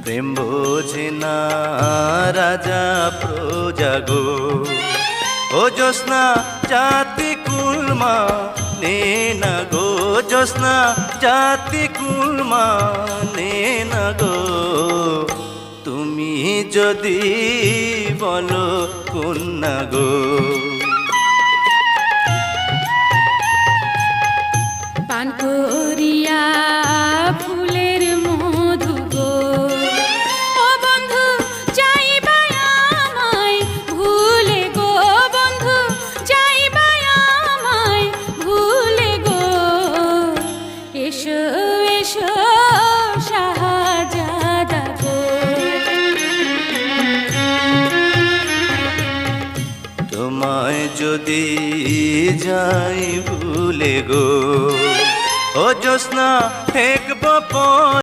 প্রেম বোঝে না রাজা প্রজা গো। ও জ্যোৎস্না জাতি কুলমা নে না গো, জ্যোৎস্না জাতি কুলমা নে না গো। তুমি যদি বলো কন্যা গো। পান করিয়া ফুলের মধু গো, ও বন্ধু যাইবা আমায় ভুলে গো, বন্ধু যাইবা আমায় ভুলে গো। এসো এসো শাহজাদা গো। তোমায় যদি যাই ভুলে গো, ও জ্যোৎস্না ঠেকব